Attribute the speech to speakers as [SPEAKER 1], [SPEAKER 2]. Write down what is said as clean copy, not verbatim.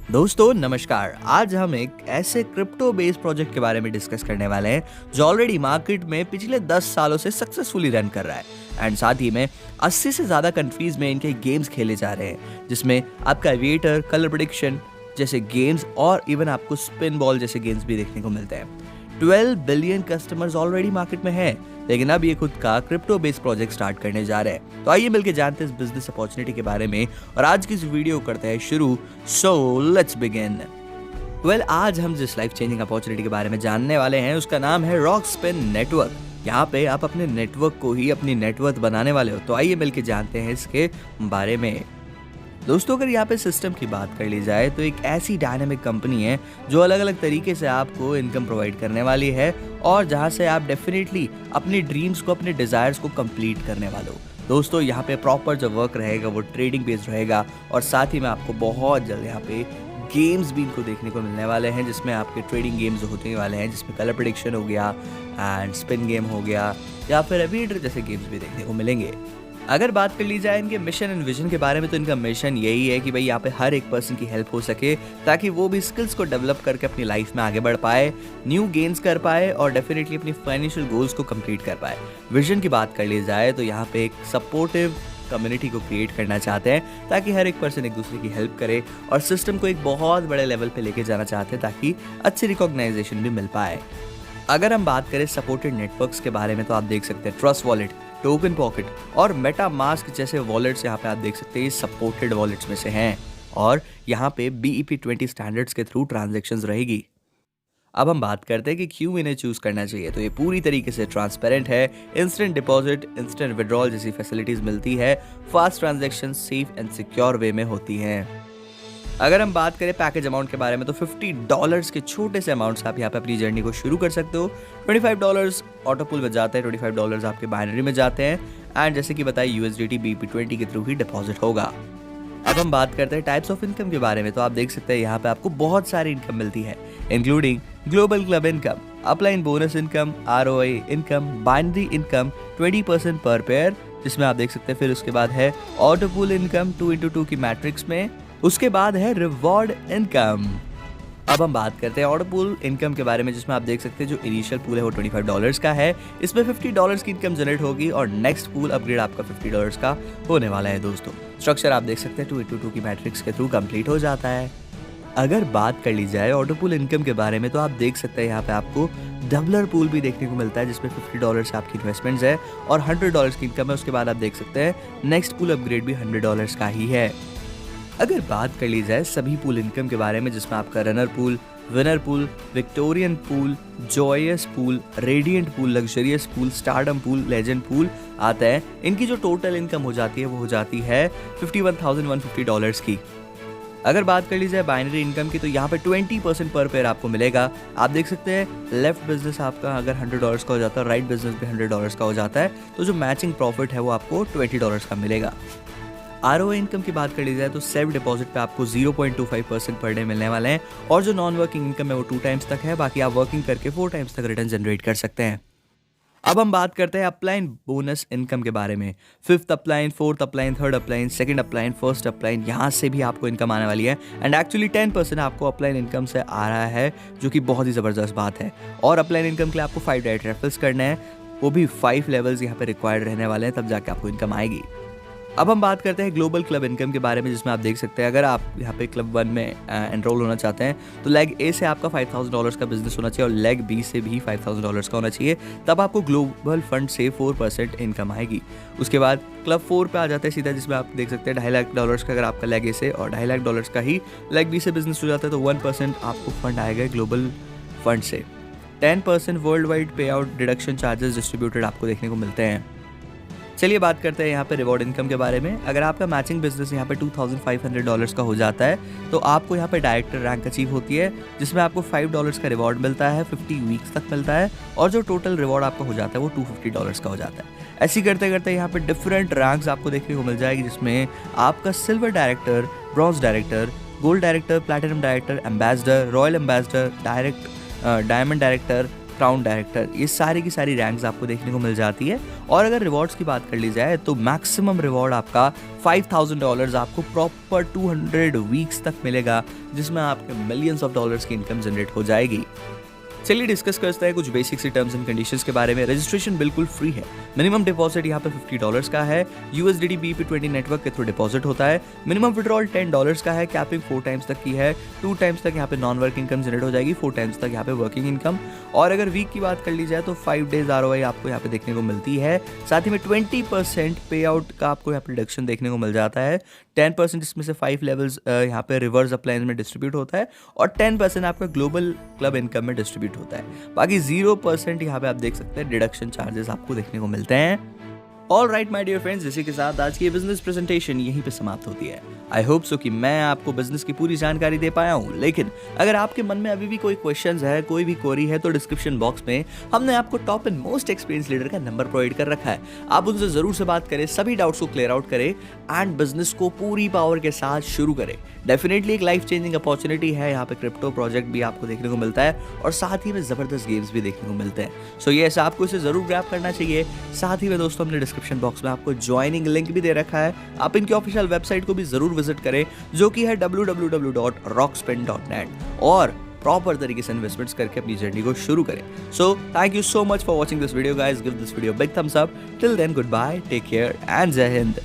[SPEAKER 1] दोस्तों नमस्कार। आज हम एक ऐसे क्रिप्टो बेस्ड प्रोजेक्ट के बारे में डिस्कस करने वाले हैं जो ऑलरेडी मार्केट में पिछले 10 सालों से सक्सेसफुली रन कर रहा है एंड साथ ही में 80 से ज्यादा कंट्रीज में इनके गेम्स खेले जा रहे हैं, जिसमें आपका एविएटर, कलर प्रेडिक्शन जैसे गेम्स और इवन आपको स्पिन बॉल जैसे गेम्स भी देखने को मिलते हैं। 12 बिलियन कस्टमर्स ऑलरेडी मार्केट में हैं, लेकिन अब ये खुद का क्रिप्टो बेस्ड प्रोजेक्ट स्टार्ट करने जा रहे हैं। तो आइए मिलकर जानते हैं इस बिजनेस अपॉर्चुनिटी के बारे में और आज की इस वीडियो करते हैं शुरू। So let's begin. आज हम जिस लाइफ चेंजिंग अपॉर्चुनिटी के बारे में जानने वाले हैं उसका नाम है रॉक स्पिन नेटवर्क। यहाँ पे आप अपने नेटवर्क को ही अपनी नेटवर्थ बनाने वाले हो। तो आइए मिलकर जानते हैं इसके बारे में। दोस्तों अगर यहाँ पे सिस्टम की बात कर ली जाए तो एक ऐसी डायनामिक कंपनी है जो अलग अलग तरीके से आपको इनकम प्रोवाइड करने वाली है और जहाँ से आप डेफिनेटली अपने ड्रीम्स को, अपने डिजायर्स को कंप्लीट करने वाले हो। दोस्तों यहाँ पे प्रॉपर जो वर्क रहेगा वो ट्रेडिंग बेस्ड रहेगा और साथ ही में आपको बहुत जल्द यहाँ पे गेम्स भी इनको देखने को मिलने वाले हैं, जिसमें आपके ट्रेडिंग गेम्स होने वाले हैं, जिसमें कलर प्रेडिक्शन हो गया एंड स्पिन गेम हो गया या फिर एविएटर जैसे गेम्स भी देखने को मिलेंगे। अगर बात कर ली जाए इनके मिशन एंड विजन के बारे में तो इनका मिशन यही है कि भाई यहाँ पे हर एक पर्सन की हेल्प हो सके ताकि वो भी स्किल्स को डेवलप करके अपनी लाइफ में आगे बढ़ पाए, न्यू गेन्स कर पाए और डेफिनेटली अपनी फाइनेंशियल गोल्स को कंप्लीट कर पाए। विजन की बात कर ली जाए तो यहाँ पे एक सपोर्टिव कम्युनिटी को क्रिएट करना चाहते हैं ताकि हर एक पर्सन एक दूसरे की हेल्प करे और सिस्टम को एक बहुत बड़े लेवल पे लेके जाना चाहते हैं ताकि अच्छी रिकॉग्नाइजेशन भी मिल पाए। अगर हम बात करें सपोर्टेड नेटवर्क्स के बारे में तो आप देख सकते हैं ट्रस्ट वॉलेट, टोकन पॉकेट और मेटा मास्क जैसे वॉलेट्स यहाँ पे आप देख सकते हैं सपोर्टेड वॉलेट्स में से हैं और यहाँ पे BEP20 स्टैंडर्ड्स के थ्रू ट्रांजैक्शंस रहेगी। अब हम बात करते हैं कि क्यों इन्हें चूज करना चाहिए। तो ये पूरी तरीके से ट्रांसपेरेंट है, इंस्टेंट डिपॉजिट, इंस्टेंट विड्रॉल जैसी फैसिलिटीज मिलती है, fast transaction safe and secure वे में होती हैं। अगर हम बात करें पैकेज अमाउंट के बारे में तो $50 के छोटे से अमाउंट से आप यहाँ पे अपनी जर्नी को शुरू कर सकते हो। $25 ऑटो पूल में जाते हैं, $25 आपके बाइनरी में जाते हैं एंड जैसे कि बताया USDT BEP20 के थ्रू ही डिपॉजिट होगा। अब हम बात करते हैं टाइप्स ऑफ इनकम के बारे में तो आप देख सकते हैं यहाँ पे आपको बहुत सारी इनकम मिलती है, including global club income, upline bonus income, ROI income, binary income 20% पर पेयर जिसमें आप देख सकते हैं। फिर उसके बाद है ऑटो पूल इनकम 2x2 की मैट्रिक्स में, उसके बाद है रिवॉर्ड इनकम। अब हम बात करते हैं ऑटो पूल इनकम के बारे में जिसमें आप देख सकते हैं जो इनिशियल पूल है वो $25 का है, इसमें $50 की इनकम जनरेट होगी और नेक्स्ट पूल अपग्रेड आपका $50 का होने वाला है। दोस्तों स्ट्रक्चर आप देख सकते हैं 2x2 की मैट्रिक्स के थ्रू कंप्लीट हो जाता है। अगर बात कर ली जाए ऑटो पूल इनकम के बारे में तो आप देख सकते हैं यहाँ पे आपको डबलर पूल भी देखने को मिलता है जिसमें $50 से आपकी इन्वेस्टमेंट्स है और $100 की इनकम है। उसके बाद आप देख सकते हैं नेक्स्ट पूल अपग्रेड भी $100 का ही है। अगर बात कर ली जाए सभी पूल इनकम के बारे में जिसमें आपका runner pool, winner pool, Victorian pool, joyous pool, radiant pool, luxurious pool, stardom pool, legend pool आता है, इनकी जो टोटल इनकम हो जाती है वो हो जाती है $51,150 की। अगर बात कर ली जाए बाइनरी इनकम की तो यहाँ पे 20% पर पेयर आपको मिलेगा। आप देख सकते हैं लेफ्ट बिजनेस आपका अगर $100 का हो जाता है, राइट बिजनेस भी $100 का हो जाता है, तो जो मैचिंग प्रॉफिट है वो आपको $20 का मिलेगा। ROI इनकम की बात कर ली जाए तो सेल्फ डिपॉजिट पे आपको 0.25% पर डे मिलने वाले हैं और जो नॉन वर्किंग इनकम है वो 2 टाइम्स तक है, बाकी आप वर्किंग करके 4 टाइम्स तक रिटर्न जनरेट कर सकते हैं। अब हम बात करते हैं अपलाइन बोनस इनकम के बारे में। 5th upline, 4th upline, 3rd upline, 2nd upline, 1st upline, यहाँ से भी आपको इनकम आने वाली है एंड एक्चुअली 10% आपको अपलाइन इनकम से आ रहा है जो कि बहुत ही ज़बरदस्त बात है। और अपलाइन इनकम के लिए आपको 5 डायरेक्ट रेफरल्स करने हैं, वो भी 5 लेवल्स यहाँ पे रिक्वायर्ड रहने वाले हैं, तब जाके आपको इनकम आएगी। अब हम बात करते हैं ग्लोबल क्लब इनकम के बारे में जिसमें आप देख सकते हैं अगर आप यहाँ पे क्लब 1 में एनरोल होना चाहते हैं तो लेग A से आपका $5,000 का बिजनेस होना चाहिए और लेग B से भी $5,000 का होना चाहिए, तब आपको ग्लोबल फंड से 4% इनकम आएगी। उसके बाद क्लब 4 पे आ जाता है सीधा जिसमें आप देख सकते हैं $2.5 लाख का अगर आपका लेग A से और $2.5 लाख का ही लेग B से बिजनेस हो जाता है तो 1% आपको फंड आएगा ग्लोबल फंड से। 10% वर्ल्ड वाइड पे आउट डिडक्शन चार्जेस डिस्ट्रीब्यूटेड आपको देखने को मिलते हैं। चलिए बात करते हैं यहाँ पे रिवॉर्ड इनकम के बारे में। अगर आपका मैचिंग बिजनेस यहाँ पे $2,500 का हो जाता है तो आपको यहाँ पे डायरेक्टर रैंक अचीव होती है जिसमें आपको $5 का रिवॉर्ड मिलता है, 50 वीक्स तक मिलता है और जो टोटल रिवॉर्ड आपका हो जाता है वो $250 का हो जाता है। ऐसे करते करते यहाँ पे डिफरेंट रैंक्स आपको देखने को मिल जाएगी जिसमें आपका silver director, bronze director, gold director, platinum director, ambassador, royal ambassador, diamond director, crown director, ये सारी की सारी रैंक्स आपको देखने को मिल जाती है। और अगर रिवॉर्ड्स की बात कर ली जाए तो मैक्सिमम रिवॉर्ड आपका $5000 आपको प्रॉपर 200 वीक्स तक मिलेगा, जिसमें आपके मिलियंस ऑफ डॉलर्स की इनकम जनरेट हो जाएगी। चलिए डिस्कस करते हैं कुछ बेसिक सी टर्म्स एंड कंडीशंस के बारे में। रजिस्ट्रेशन बिल्कुल फ्री है। मिनिमम डिपॉजिट यहाँ पे $50 का है। USDT BP20 नेटवर्क के थ्रू डिपॉजिट होता है। मिनिमम विड्रॉल $10 का है। कैपिंग 4 टाइम्स तक की है। 2 टाइम्स तक यहाँ पे नॉन वर्किंग इनकम जनरेट हो जाएगी, 4 टाइम्स तक यहाँ पे वर्किंग इनकम। और अगर वीक की बात कर ली जाए तो 5 डेज ROI आपको यहाँ पे देखने को मिलती है। साथ ही में 20% पे आउट का आपको यहाँ पे डिडक्शन देखने को मिल जाता है। 10% इसमें से 5 लेवल्स यहाँ पे रिवर्स अप्लायंस में डिस्ट्रीब्यूट होता है और 10% आपका ग्लोबल क्लब इनकम में डिस्ट्रीब्यूट होता है। बाकी 0% यहाँ पे आप देख सकते हैं डिडक्शन चार्जेस आपको देखने को मिलते हैं। All right my dear friends, इसी के साथ आज की बिजनेस प्रेजेंटेशन यहीं पे समाप्त होती है। आई होप सो कि मैं आपको बिजनेस की पूरी जानकारी दे पाया हूँ। लेकिन अगर आपके मन में अभी भी कोई क्वेश्चंस है, कोई भी क्वेरी है, तो डिस्क्रिप्शन बॉक्स में हमने आपको top and most experience leader का नंबर प्रोवाइड कर रखा है। आप उनसे जरूर से बात करें, सभी डाउट्स को क्लियर आउट करें एंड बिजनेस को पूरी पावर के साथ शुरू करें। डेफिनेटली एक लाइफ चेंजिंग अपॉर्चुनिटी है। यहाँ पे क्रिप्टो प्रोजेक्ट भी आपको देखने को मिलता है और साथ ही में जबरदस्त गेम्स भी देखने को मिलते हैं। सो ये ऐसा आपको इसे जरूर ग्रैब करना चाहिए। साथ ही में दोस्तों हमने डिस्क्रिप्शन बॉक्स में आपको ज्वाइनिंग लिंक भी दे रखा है। आप इनकी ऑफिशियल वेबसाइट को भी जरूर विजिट करें, जो कि है www.rockspin.net, और प्रॉपर तरीके से इन्वेस्टमेंट्स करके अपनी जर्नी को शुरू करें। So thank you so much for watching this video guys. Give this video big thumbs up. Till then good bye, take care and जय हिंद।